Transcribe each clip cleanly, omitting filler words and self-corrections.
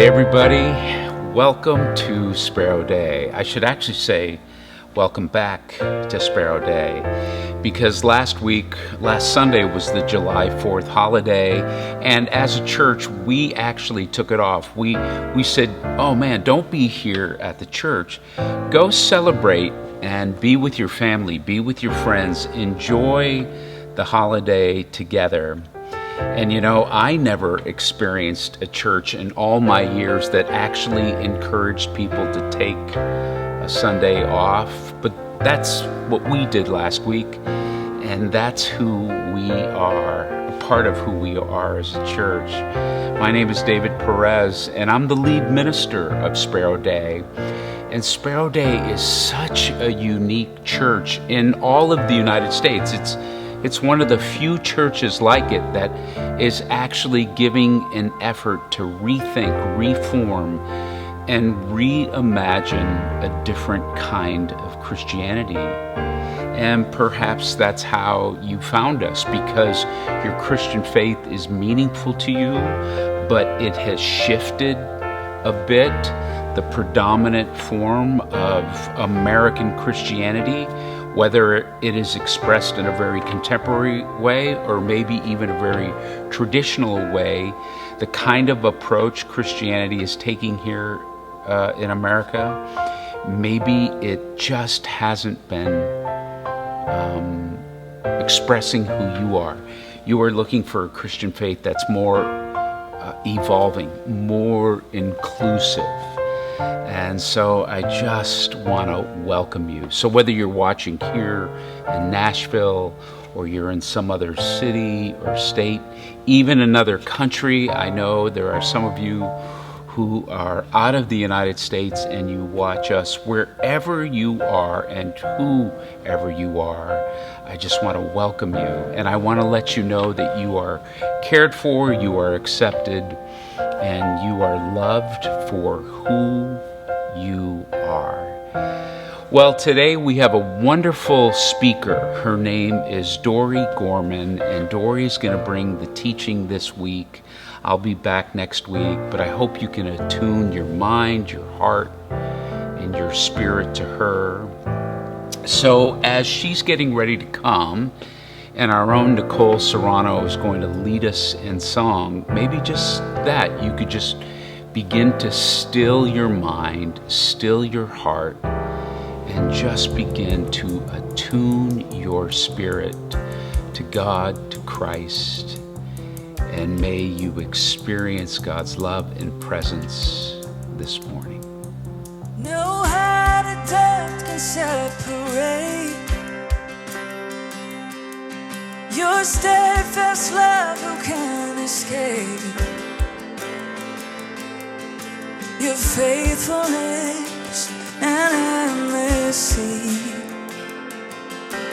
Hey everybody, welcome to Sparrow Day. I should actually say welcome back to Sparrow Day, because last Sunday was the July 4th holiday, and as a church we actually took it off. We said, oh man, don't be here at the church. Go celebrate and be with your family, be with your friends, enjoy the holiday together. And I never experienced a church in all my years that actually encouraged people to take a Sunday off. But that's what we did last week, and that's who we are, a part of who we are as a church. My name is David Perez, and I'm the lead minister of Sparrow Day. And Sparrow Day is such a unique church in all of the United States. It's one of the few churches like it that is actually giving an effort to rethink, reform, and reimagine a different kind of Christianity. And perhaps that's how you found us, because your Christian faith is meaningful to you, but it has shifted a bit. The predominant form of American Christianity, whether it is expressed in a very contemporary way or maybe even a very traditional way, the kind of approach Christianity is taking here in America, maybe it just hasn't been expressing who you are. You are looking for a Christian faith that's more evolving, more inclusive. And so I just want to welcome you. So whether you're watching here in Nashville, or you're in some other city or state, even another country, I know there are some of you who are out of the United States and you watch us. Wherever you are and whoever you are, I just want to welcome you. And I want to let you know that you are cared for, you are accepted, and you are loved for who you are. Well, today we have a wonderful speaker. Her name is Dori Gorman, and Dori is going to bring the teaching this week. I'll be back next week, but I hope you can attune your mind, your heart, and your spirit to her. So as she's getting ready to come, and our own Nicole Serrano is going to lead us in song, maybe just that, you could just begin to still your mind, still your heart, and just begin to attune your spirit to God, to Christ, and may you experience God's love and presence this morning. No height or depth can separate your steadfast love. Who can escape your faithfulness and endlessly,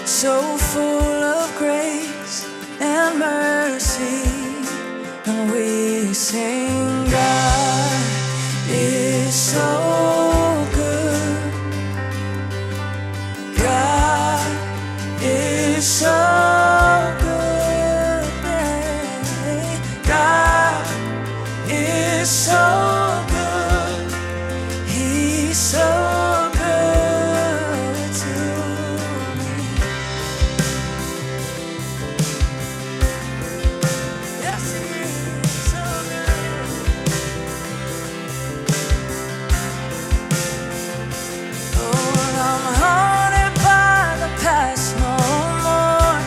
so full of grace and mercy? And we sing, God is so good, God is so good, God is so good, He's so good to me. Yes, He is so good. Oh, and I'm haunted by the past no more,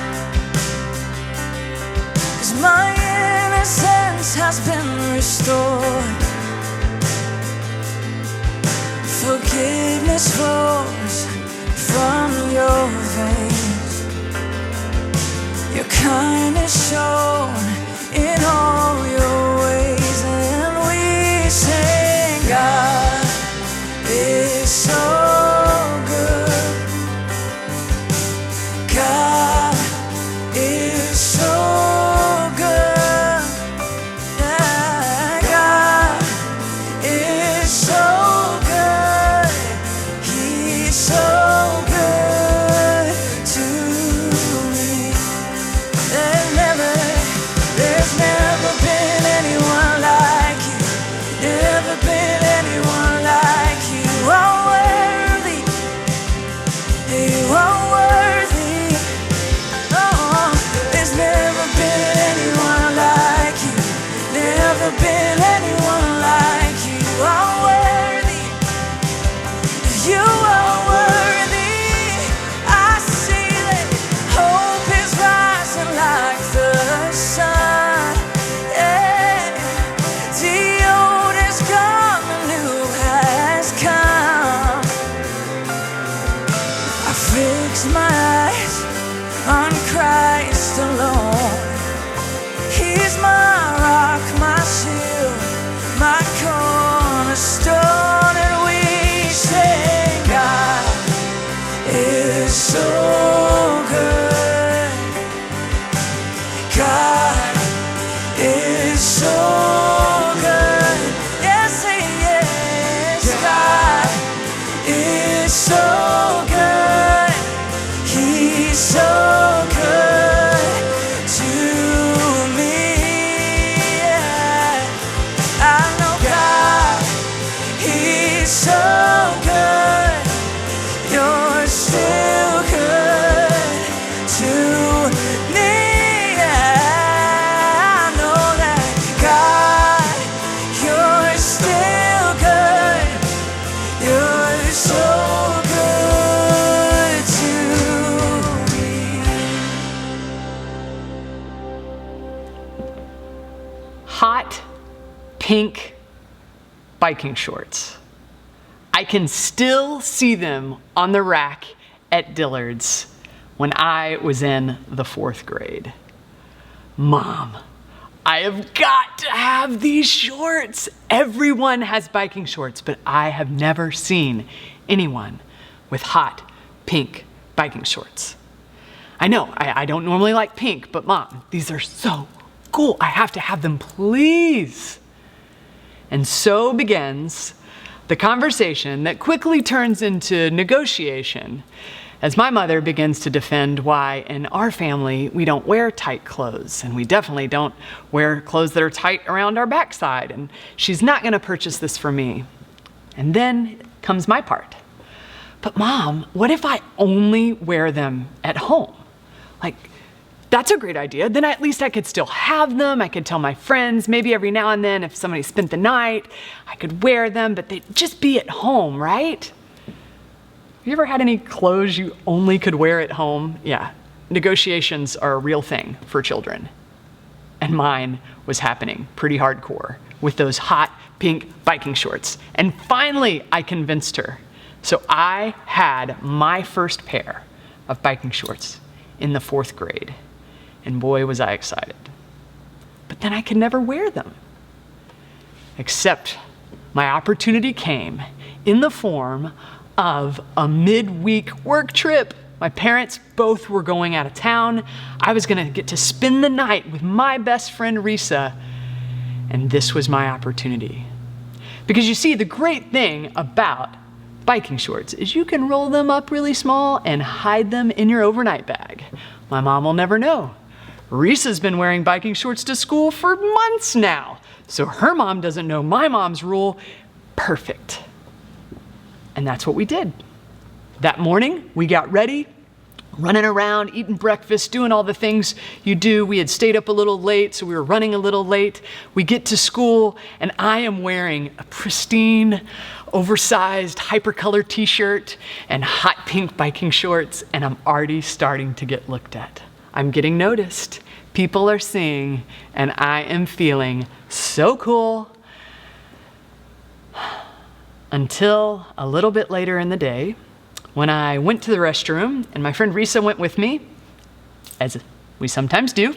'cause my innocence has been restored. Forgiveness flows from your veins, your kindness shown in all your ways, and we sing, God is so good, God is so good, yeah, God is so good, He's so good to me. There's never never been anyone like you. Are worthy. You are worthy. I see that hope is rising like the sun. Yeah. The old is gone, the new has come. I fix my eyes on Christ alone. He's my rock, my shield, my cornerstone, and we say God is so good. God is so good. Yes, He is. God is so good. He's so good to me. Yeah. I know God, He's so good. You're still good to me. Yeah. I know that God, you're still good. You're so good to me. Hot pink biking shorts. I can still see them on the rack at Dillard's when I was in the 4th grade. Mom, I have got to have these shorts. Everyone has biking shorts, but I have never seen anyone with hot pink biking shorts. I know, I don't normally like pink, but Mom, these are so cool. I have to have them, please. And so begins the conversation that quickly turns into negotiation as my mother begins to defend why in our family we don't wear tight clothes, and we definitely don't wear clothes that are tight around our backside, and she's not going to purchase this for me. And then comes my part. But Mom, what if I only wear them at home? Like, that's a great idea. Then at least I could still have them. I could tell my friends, maybe every now and then if somebody spent the night, I could wear them, but they'd just be at home, right? Have you ever had any clothes you only could wear at home? Yeah, negotiations are a real thing for children. And mine was happening pretty hardcore with those hot pink biking shorts. And finally, I convinced her. So I had my first pair of biking shorts in the 4th grade. And boy, was I excited. But then I could never wear them. Except my opportunity came in the form of a midweek work trip. My parents both were going out of town. I was gonna get to spend the night with my best friend Risa, and this was my opportunity. Because you see, the great thing about biking shorts is you can roll them up really small and hide them in your overnight bag. My mom will never know. Risa's been wearing biking shorts to school for months now, so her mom doesn't know my mom's rule. Perfect. And that's what we did. That morning, we got ready, running around, eating breakfast, doing all the things you do. We had stayed up a little late, so we were running a little late. We get to school, and I am wearing a pristine, oversized, hypercolor t-shirt and hot pink biking shorts, and I'm already starting to get looked at. I'm getting noticed. People are seeing, and I am feeling so cool. Until a little bit later in the day, when I went to the restroom, and my friend Risa went with me, as we sometimes do,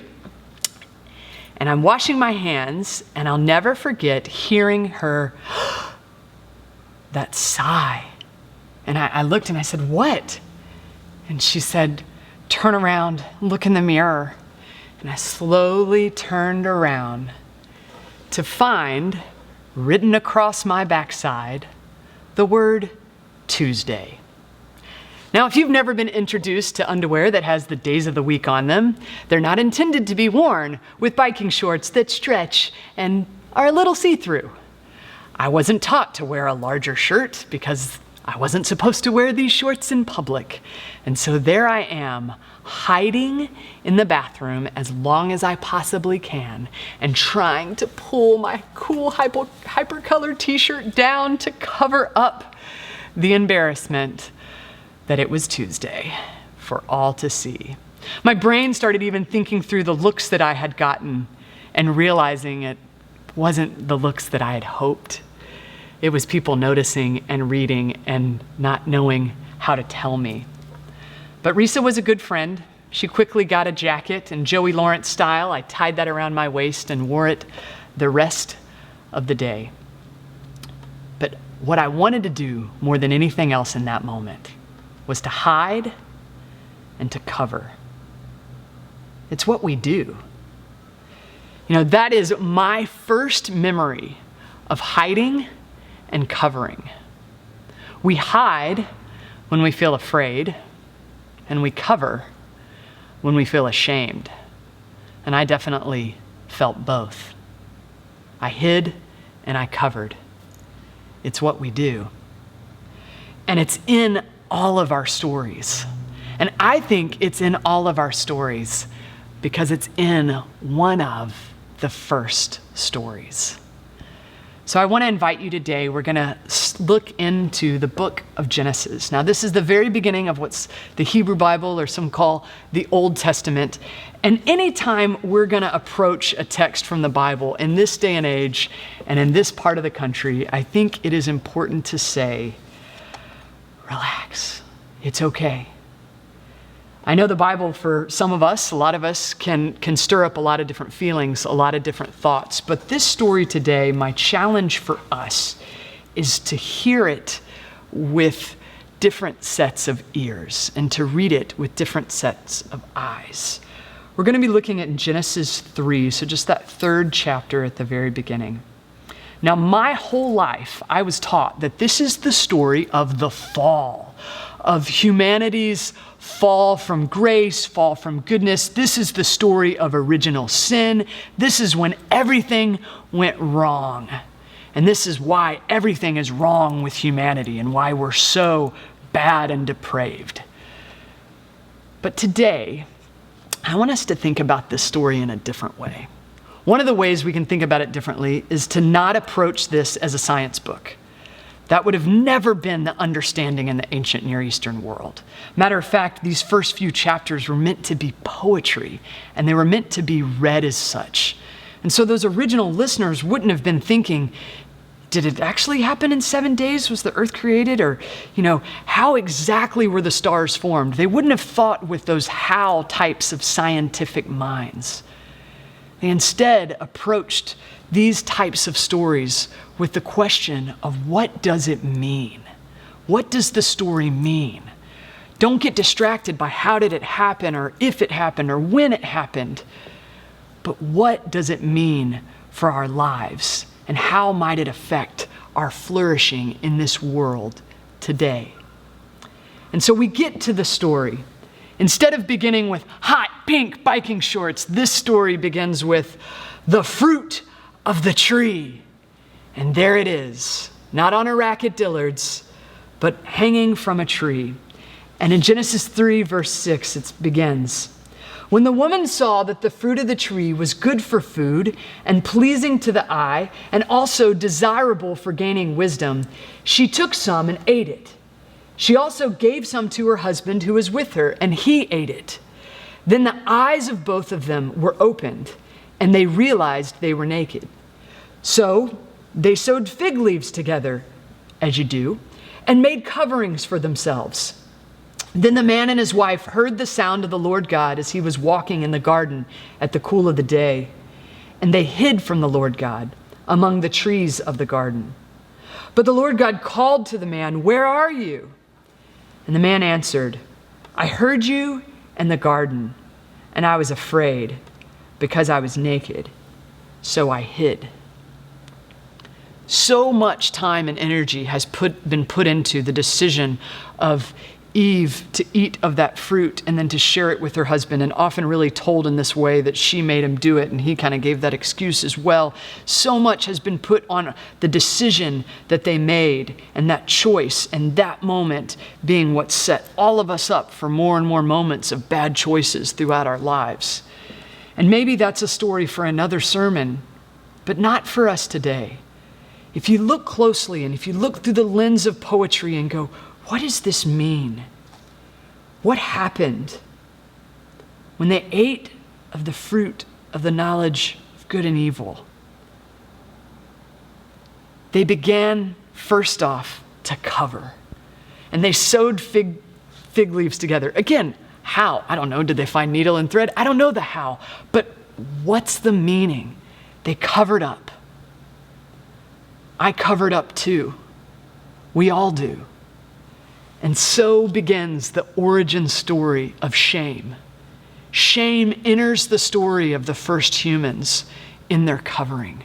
and I'm washing my hands, and I'll never forget hearing her, that sigh. And I looked and I said, "What?" And she said, "Turn around, look in the mirror." And I slowly turned around to find, written across my backside, the word Tuesday. Now, if you've never been introduced to underwear that has the days of the week on them, they're not intended to be worn with biking shorts that stretch and are a little see-through. I wasn't taught to wear a larger shirt because I wasn't supposed to wear these shorts in public. And so there I am, hiding in the bathroom as long as I possibly can and trying to pull my cool hypercolor t-shirt down to cover up the embarrassment that it was Tuesday for all to see. My brain started even thinking through the looks that I had gotten and realizing it wasn't the looks that I had hoped. It was people noticing and reading and not knowing how to tell me. But Risa was a good friend. She quickly got a jacket, and Joey Lawrence style, I tied that around my waist and wore it the rest of the day. But what I wanted to do more than anything else in that moment was to hide and to cover. It's what we do. That is my first memory of hiding and covering. We hide when we feel afraid, and we cover when we feel ashamed. And I definitely felt both. I hid and I covered. It's what we do. And it's in all of our stories. And I think it's in all of our stories because it's in one of the first stories. So I want to invite you today, we're going to look into the book of Genesis. Now, this is the very beginning of what's the Hebrew Bible, or some call the Old Testament. And anytime we're going to approach a text from the Bible in this day and age and in this part of the country, I think it is important to say, relax, it's okay. I know the Bible, for some of us, a lot of us, can stir up a lot of different feelings, a lot of different thoughts. But this story today, my challenge for us is to hear it with different sets of ears and to read it with different sets of eyes. We're going to be looking at Genesis 3, so just that third chapter at the very beginning. Now, my whole life, I was taught that this is the story of the fall, of humanity's fall from grace, fall from goodness. This is the story of original sin. This is when everything went wrong. And this is why everything is wrong with humanity and why we're so bad and depraved. But today, I want us to think about this story in a different way. One of the ways we can think about it differently is to not approach this as a science book. That would have never been the understanding in the ancient Near Eastern world. Matter of fact, these first few chapters were meant to be poetry, and they were meant to be read as such. And so those original listeners wouldn't have been thinking, did it actually happen in 7 days? Was the earth created? Or, how exactly were the stars formed? They wouldn't have thought with those how types of scientific minds. They instead approached these types of stories with the question of, what does it mean? What does the story mean? Don't get distracted by how did it happen, or if it happened, or when it happened. But what does it mean for our lives, and how might it affect our flourishing in this world today? And so we get to the story. Instead of beginning with hot pink biking shorts, this story begins with the fruit of the tree. And there it is, not on a rack at Dillard's, but hanging from a tree. And in Genesis 3, verse 6, it begins, when the woman saw that the fruit of the tree was good for food and pleasing to the eye and also desirable for gaining wisdom, she took some and ate it. She also gave some to her husband who was with her, and he ate it. Then the eyes of both of them were opened, and they realized they were naked. So they sewed fig leaves together, as you do, and made coverings for themselves. Then the man and his wife heard the sound of the Lord God as he was walking in the garden at the cool of the day, and they hid from the Lord God among the trees of the garden. But the Lord God called to the man, "Where are you?" And the man answered, "I heard you in the garden, and I was afraid because I was naked, so I hid." So much time and energy has been put into the decision of Eve to eat of that fruit and then to share it with her husband, and often really told in this way that she made him do it, and he kind of gave that excuse as well. So much has been put on the decision that they made, and that choice, and that moment being what set all of us up for more and more moments of bad choices throughout our lives. And maybe that's a story for another sermon, but not for us today. If you look closely and if you look through the lens of poetry and go, what does this mean? What happened when they ate of the fruit of the knowledge of good and evil? They began, first off, to cover. And they sewed fig leaves together. Again, how? I don't know. Did they find needle and thread? I don't know the how. But what's the meaning? They covered up. I covered up too. We all do. And so begins the origin story of shame. Shame enters the story of the first humans in their covering.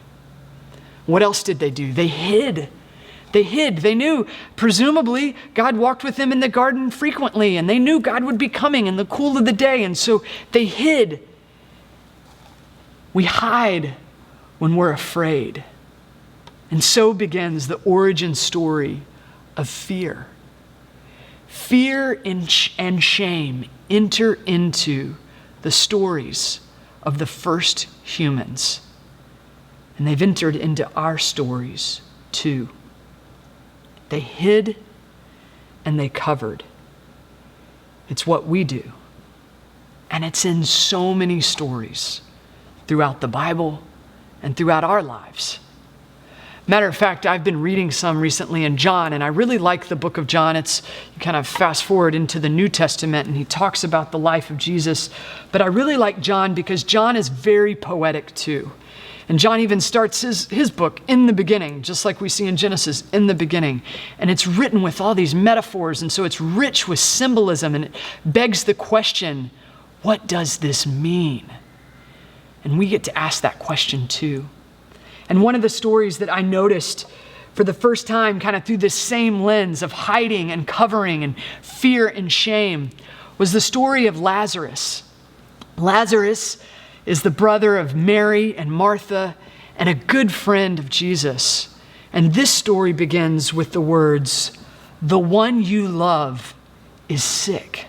What else did they do? They hid. They hid. They knew, presumably, God walked with them in the garden frequently, and they knew God would be coming in the cool of the day, and so they hid. We hide when we're afraid. And so begins the origin story of fear. Fear and shame enter into the stories of the first humans. And they've entered into our stories too. They hid and they covered. It's what we do. And it's in so many stories throughout the Bible and throughout our lives. Matter of fact, I've been reading some recently in John, and I really like the book of John. You kind of fast forward into the New Testament, and he talks about the life of Jesus. But I really like John because John is very poetic too. And John even starts his book in the beginning, just like we see in Genesis, in the beginning. And it's written with all these metaphors, and so it's rich with symbolism, and it begs the question, what does this mean? And we get to ask that question too. And one of the stories that I noticed for the first time, kind of through this same lens of hiding and covering and fear and shame, was the story of Lazarus. Lazarus is the brother of Mary and Martha and a good friend of Jesus. And this story begins with the words, "The one you love is sick."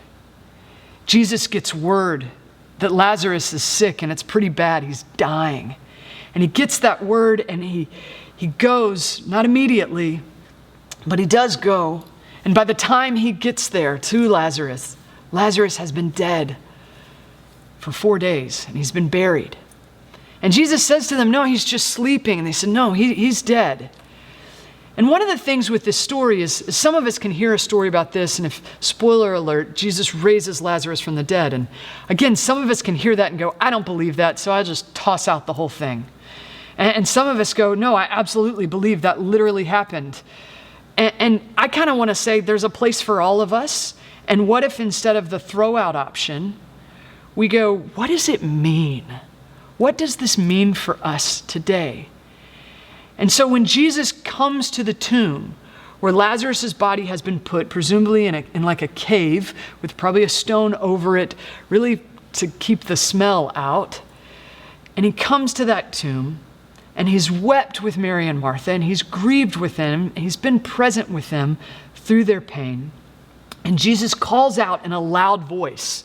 Jesus gets word that Lazarus is sick, and it's pretty bad. He's dying. And he gets that word, and he goes, not immediately, but he does go. And by the time he gets there to Lazarus, Lazarus has been dead for 4 days, and he's been buried. And Jesus says to them, no, he's just sleeping. And they said, no, he's dead. And one of the things with this story is some of us can hear a story about this, and if, spoiler alert, Jesus raises Lazarus from the dead. And again, some of us can hear that and go, I don't believe that, so I just toss out the whole thing. And some of us go, no, I absolutely believe that literally happened. And I kind of want to say there's a place for all of us. And what if instead of the throw out option, we go, what does it mean? What does this mean for us today? And so when Jesus comes to the tomb where Lazarus' body has been put, presumably in like a cave with probably a stone over it, really to keep the smell out, and he comes to that tomb, and he's wept with Mary and Martha, and he's grieved with them, and he's been present with them through their pain. And Jesus calls out in a loud voice,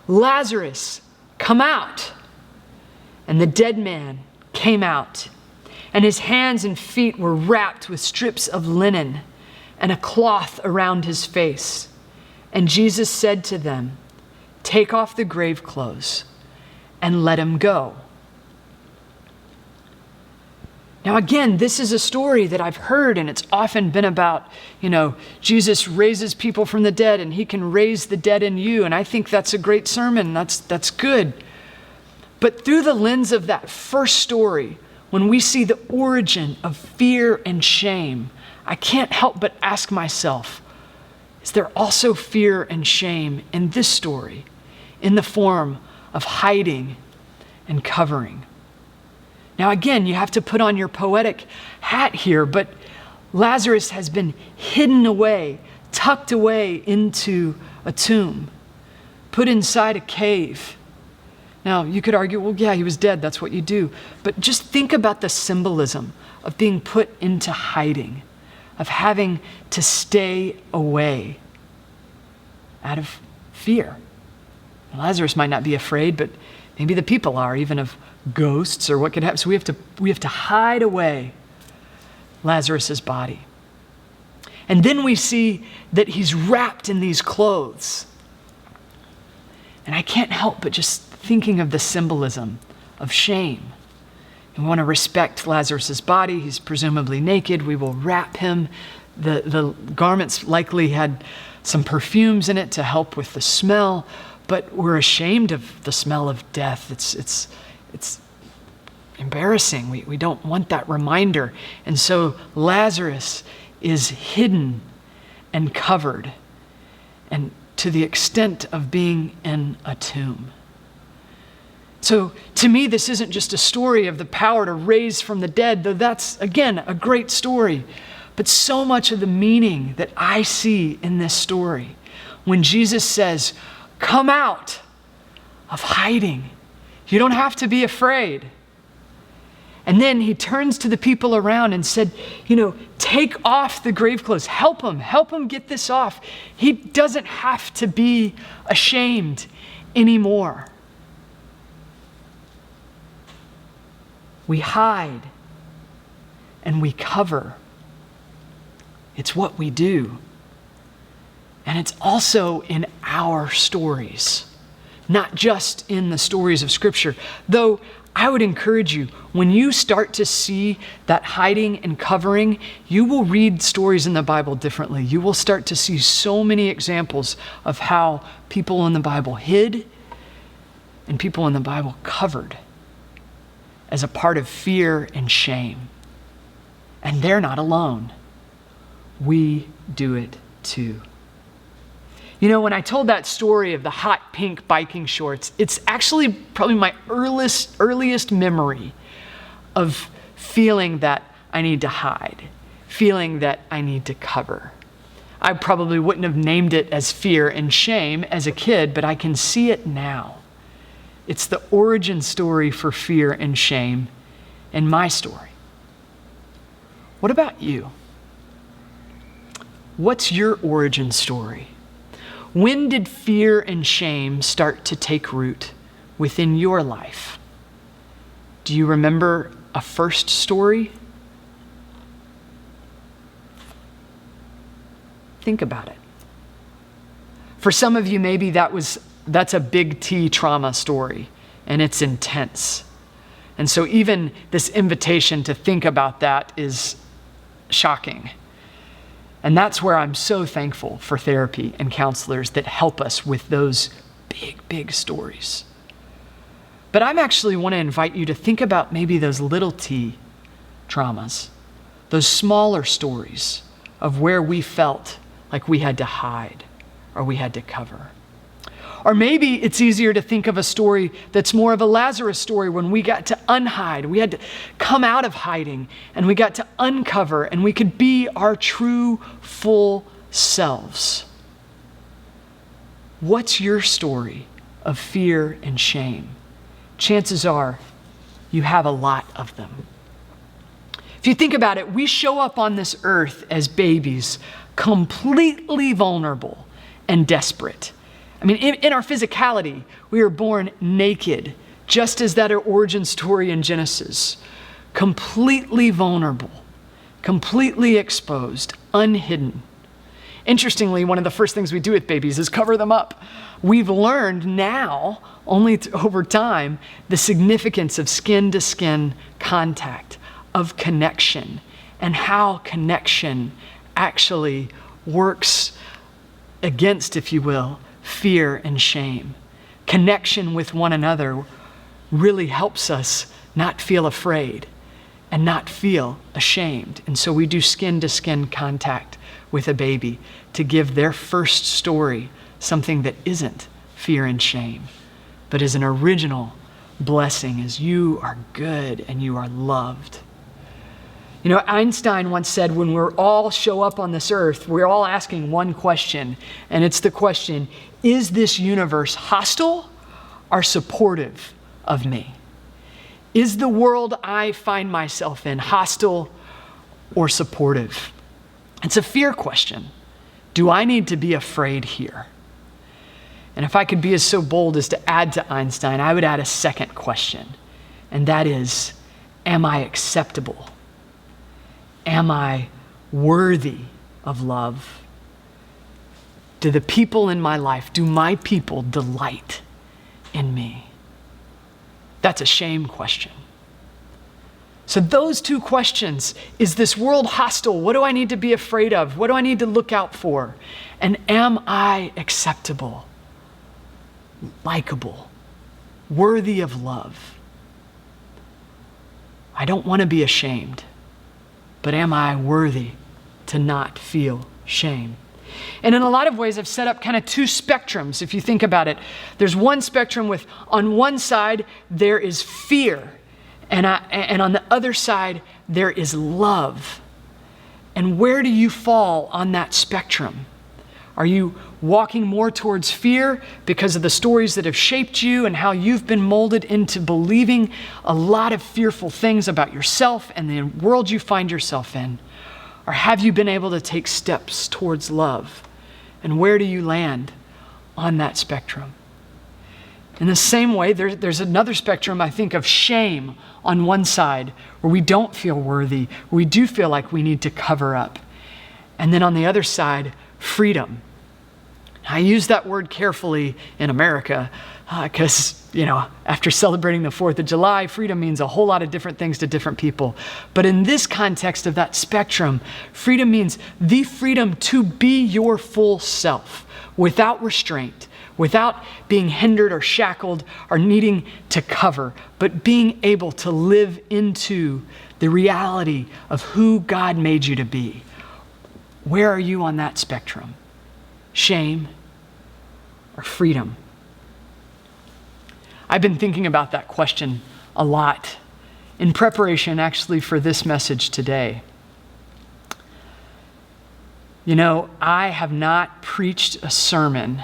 Lazarus, come out. And the dead man came out, and his hands and feet were wrapped with strips of linen and a cloth around his face. And Jesus said to them, take off the grave clothes and let him go. Now again, this is a story that I've heard, and it's often been about, Jesus raises people from the dead and he can raise the dead in you. And I think that's a great sermon. That's good. But through the lens of that first story, when we see the origin of fear and shame, I can't help but ask myself, is there also fear and shame in this story in the form of hiding and covering? Now again, you have to put on your poetic hat here, but Lazarus has been hidden away tucked away into a tomb, put inside a cave. Now, you could argue, well, yeah, he was dead. That's what you do. But just think about the symbolism of being put into hiding, of having to stay away out of fear. Lazarus might not be afraid, but maybe the people are, even of ghosts or what could happen. So we have to hide away Lazarus's body. And then we see that he's wrapped in these clothes. And I can't help but just thinking of the symbolism of shame. We want to respect Lazarus's body. He's presumably naked. We will wrap him. The garments likely had some perfumes in it to help with the smell, but we're ashamed of the smell of death. It's embarrassing. We don't want that reminder. And so Lazarus is hidden and covered, and to the extent of being in a tomb. So to me, this isn't just a story of the power to raise from the dead, though that's, again, a great story. But so much of the meaning that I see in this story, when Jesus says, come out of hiding. You don't have to be afraid. And then he turns to the people around and said, take off the grave clothes. Help him get this off. He doesn't have to be ashamed anymore. We hide and we cover. It's what we do. And it's also in our stories, not just in the stories of Scripture. Though I would encourage you, when you start to see that hiding and covering, you will read stories in the Bible differently. You will start to see so many examples of how people in the Bible hid and people in the Bible covered as a part of fear and shame. And they're not alone. We do it too. When I told that story of the hot pink biking shorts, it's actually probably my earliest memory of feeling that I need to hide, feeling that I need to cover. I probably wouldn't have named it as fear and shame as a kid, but I can see it now. It's the origin story for fear and shame in my story. What about you? What's your origin story? When did fear and shame start to take root within your life? Do you remember a first story? Think about it. For some of you, maybe that's a big T trauma story, and it's intense. And so even this invitation to think about that is shocking. And that's where I'm so thankful for therapy and counselors that help us with those big stories. But I'm actually want to invite you to think about maybe those little T traumas, those smaller stories of where we felt like we had to hide or we had to cover. Or maybe it's easier to think of a story that's more of a Lazarus story, when we got to unhide. We had to come out of hiding and we got to uncover, and we could be our true, full selves. What's your story of fear and shame? Chances are you have a lot of them. If you think about it, we show up on this earth as babies, completely vulnerable and desperate. I mean, in our physicality, we are born naked, just as that origin story in Genesis. Completely vulnerable, completely exposed, unhidden. Interestingly, one of the first things we do with babies is cover them up. We've learned now, only over time, the significance of skin-to-skin contact, of connection, and how connection actually works against, if you will, fear and shame. Connection with one another really helps us not feel afraid and not feel ashamed. And so we do skin-to-skin contact with a baby to give their first story something that isn't fear and shame, but is an original blessing, as you are good and you are loved. You know, Einstein once said, when we all show up on this earth, we're all asking one question, and it's the question, is this universe hostile or supportive of me? Is the world I find myself in hostile or supportive? It's a fear question. Do I need to be afraid here? And if I could be so bold as to add to Einstein, I would add a second question, and that is, am I acceptable? Am I worthy of love? Do the people in my life, do my people delight in me? That's a shame question. So those two questions, is this world hostile? What do I need to be afraid of? What do I need to look out for? And am I acceptable, likable, worthy of love? I don't want to be ashamed, but am I worthy to not feel shame? And in a lot of ways, I've set up kind of two spectrums. If you think about it, there's one spectrum with, on one side, there is fear. And on the other side, there is love. And where do you fall on that spectrum? Are you walking more towards fear because of the stories that have shaped you and how you've been molded into believing a lot of fearful things about yourself and the world you find yourself in? Or have you been able to take steps towards love? And where do you land on that spectrum? In the same way, there's another spectrum, I think, of shame on one side, where we don't feel worthy, where we do feel like we need to cover up. And then on the other side, freedom. I use that word carefully in America because, after celebrating the 4th of July, freedom means a whole lot of different things to different people. But in this context of that spectrum, freedom means the freedom to be your full self without restraint, without being hindered or shackled or needing to cover, but being able to live into the reality of who God made you to be. Where are you on that spectrum? Shame or freedom? I've been thinking about that question a lot in preparation actually for this message today. I have not preached a sermon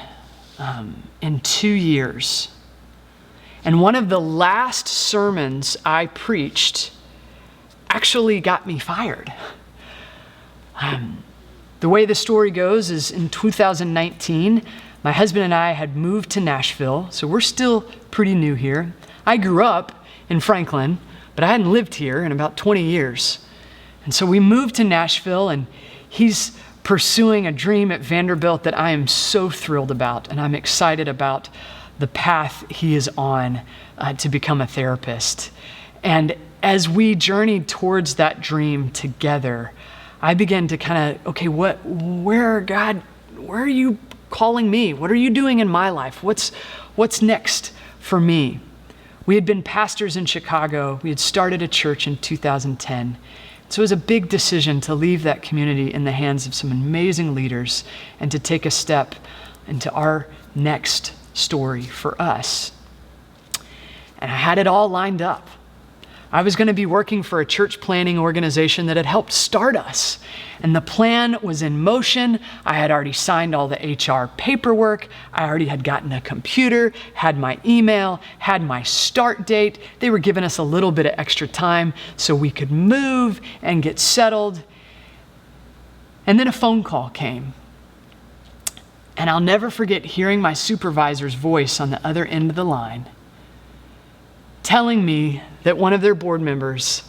in 2 years. And one of the last sermons I preached actually got me fired. The way the story goes is in 2019, my husband and I had moved to Nashville, so we're still pretty new here. I grew up in Franklin, but I hadn't lived here in about 20 years. And so we moved to Nashville, and he's pursuing a dream at Vanderbilt that I am so thrilled about, and I'm excited about the path he is on to become a therapist. And as we journeyed towards that dream together, I began to kind of, where are you calling me? What are you doing in my life? What's next for me? We had been pastors in Chicago. We had started a church in 2010. So it was a big decision to leave that community in the hands of some amazing leaders and to take a step into our next story for us. And I had it all lined up. I was going to be working for a church planning organization that had helped start us. And the plan was in motion. I had already signed all the HR paperwork. I already had gotten a computer, had my email, had my start date. They were giving us a little bit of extra time so we could move and get settled. And then a phone call came. And I'll never forget hearing my supervisor's voice on the other end of the line, telling me that one of their board members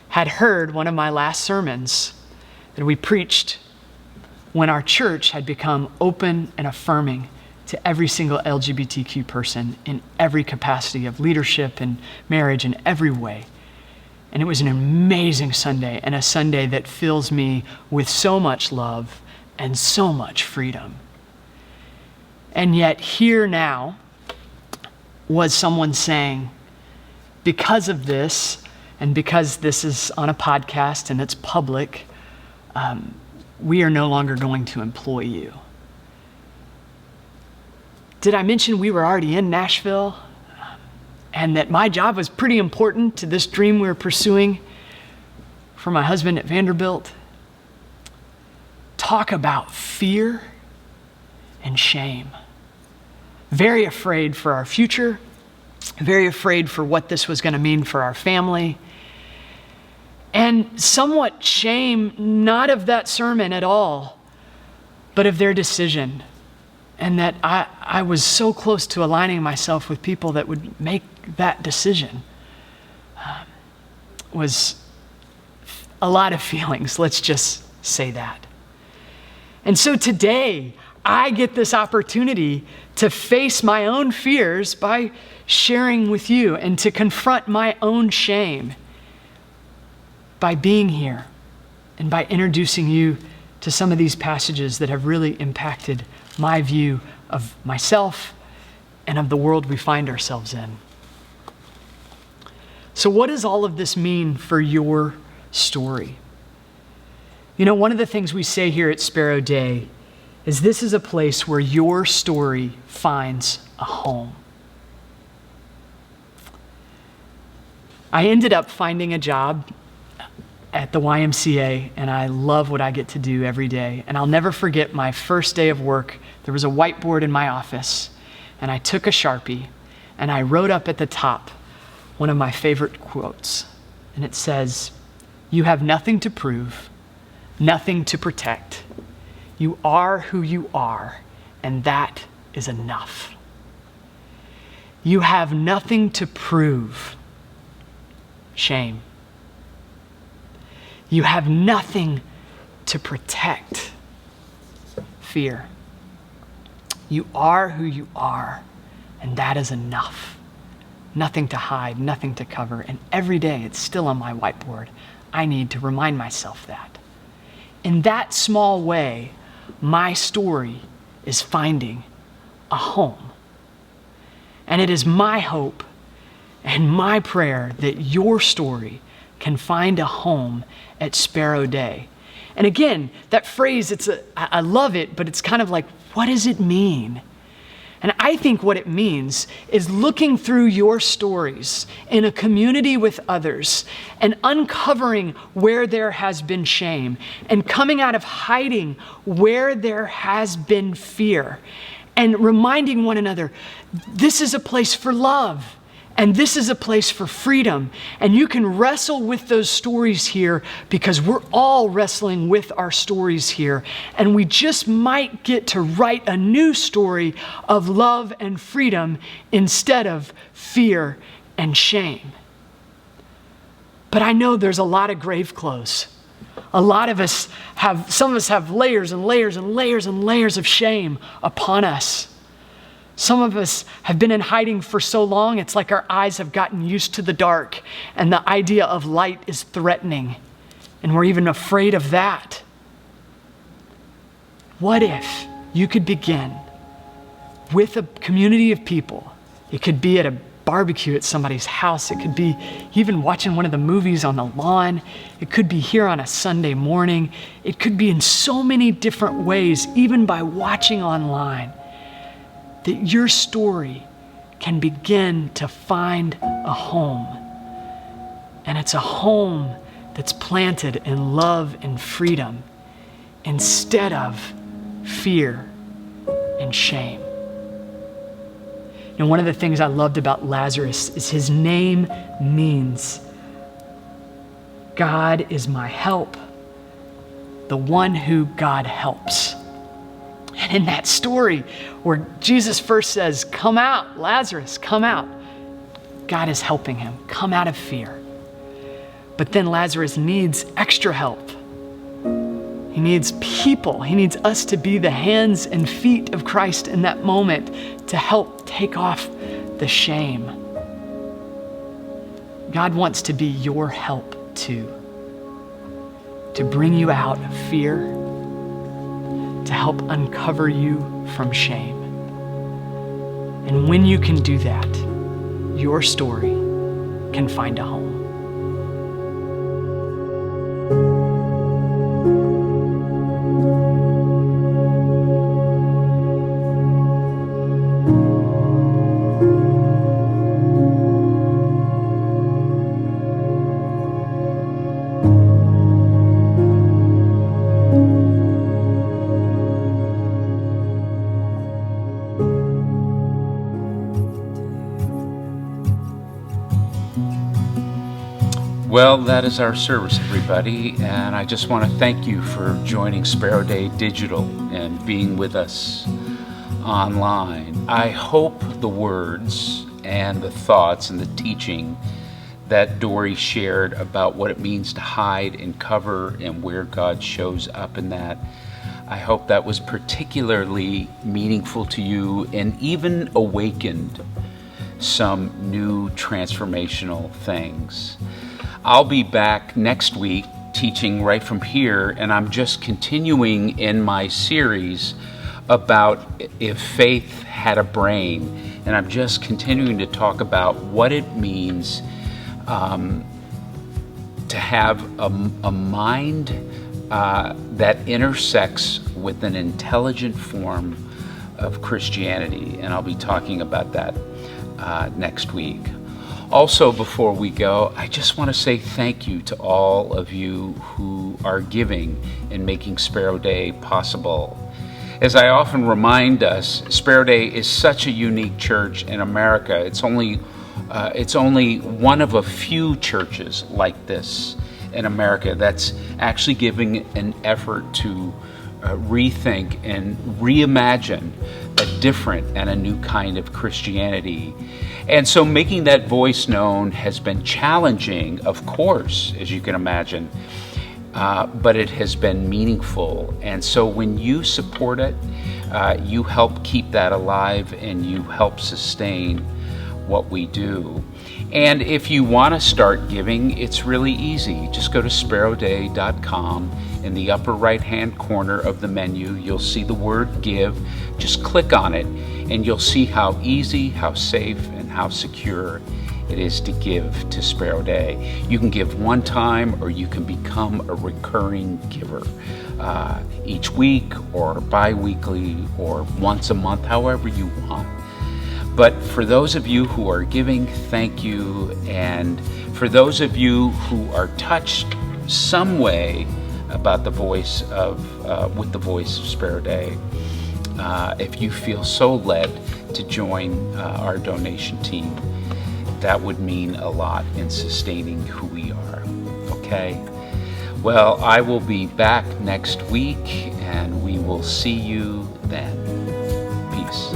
had heard one of my last sermons that we preached when our church had become open and affirming to every single LGBTQ person in every capacity of leadership and marriage in every way. And it was an amazing Sunday, and a Sunday that fills me with so much love and so much freedom. And yet here now was someone saying, because of this, and because this is on a podcast and it's public, we are no longer going to employ you. Did I mention we were already in Nashville and that my job was pretty important to this dream we were pursuing? for my husband at Vanderbilt. Talk about fear and shame. Very afraid for our future, very afraid for what this was going to mean for our family, and somewhat shame, not of that sermon at all, but of their decision. And that I was so close to aligning myself with people that would make that decision. Was a lot of feelings, let's just say that. And so today, I get this opportunity to face my own fears by sharing with you and to confront my own shame by being here and by introducing you to some of these passages that have really impacted my view of myself and of the world we find ourselves in. So what does all of this mean for your story? You know, one of the things we say here at Sparrow Day is this is a place where your story finds a home. I ended up finding a job at the YMCA, and I love what I get to do every day. And I'll never forget my first day of work. There was a whiteboard in my office, and I took a Sharpie, and I wrote up at the top one of my favorite quotes. And it says, "You have nothing to prove, nothing to protect. You are who you are, and that is enough." You have nothing to prove. Shame. You have nothing to protect. Fear. You are who you are, and that is enough. Nothing to hide, nothing to cover. And every day, it's still on my whiteboard. I need to remind myself that. In that small way, my story is finding a home. And it is my hope and my prayer that your story can find a home at Sparrow Day. And again, that phrase, I love it, but it's kind of like, what does it mean? And I think what it means is looking through your stories in a community with others and uncovering where there has been shame and coming out of hiding where there has been fear and reminding one another, this is a place for love. And this is a place for freedom. And you can wrestle with those stories here because we're all wrestling with our stories here. And we just might get to write a new story of love and freedom instead of fear and shame. But I know there's a lot of grave clothes. A lot of us some of us have layers and layers and layers and layers of shame upon us. Some of us have been in hiding for so long, it's like our eyes have gotten used to the dark, and the idea of light is threatening, and we're even afraid of that. What if you could begin with a community of people? It could be at a barbecue at somebody's house. It could be even watching one of the movies on the lawn. It could be here on a Sunday morning. It could be in so many different ways, even by watching online, that your story can begin to find a home. And it's a home that's planted in love and freedom instead of fear and shame. And one of the things I loved about Lazarus is his name means God is my help, the one who God helps. And in that story where Jesus first says, "Come out, Lazarus, come out," God is helping him come out of fear. But then Lazarus needs extra help. He needs people. He needs us to be the hands and feet of Christ in that moment to help take off the shame. God wants to be your help too, to bring you out of fear, to help uncover you from shame. And when you can do that, your story can find a home. Well, that is our service, everybody, and I just want to thank you for joining Sparrow Day Digital and being with us online. I hope the words and the thoughts and the teaching that Dori shared about what it means to hide and cover and where God shows up in that, I hope that was particularly meaningful to you and even awakened some new transformational things. I'll be back next week teaching right from here, and I'm just continuing in my series about if faith had a brain, and I'm just continuing to talk about what it means to have a mind that intersects with an intelligent form of Christianity, and I'll be talking about that next week. Also, before we go, I just want to say thank you to all of you who are giving and making Sparrow Day possible. As I often remind us, Sparrow Day is such a unique church in America. It's only one of a few churches like this in America that's actually giving an effort to rethink and reimagine a different and a new kind of Christianity. And so making that voice known has been challenging, of course, as you can imagine, but it has been meaningful. And so when you support it, you help keep that alive and you help sustain what we do. And if you want to start giving, it's really easy. Just go to sparrowday.com. In the upper right-hand corner of the menu, you'll see the word give. Just click on it, and you'll see how easy, how safe, and how secure it is to give to Sparrow Day. You can give one time, or you can become a recurring giver each week, or bi-weekly, or once a month, however you want. But for those of you who are giving, thank you. And for those of you who are touched some way about the voice of, with the voice of Sparrow Day, if you feel so led to join our donation team, that would mean a lot in sustaining who we are. Okay? Well, I will be back next week, and we will see you then. Peace.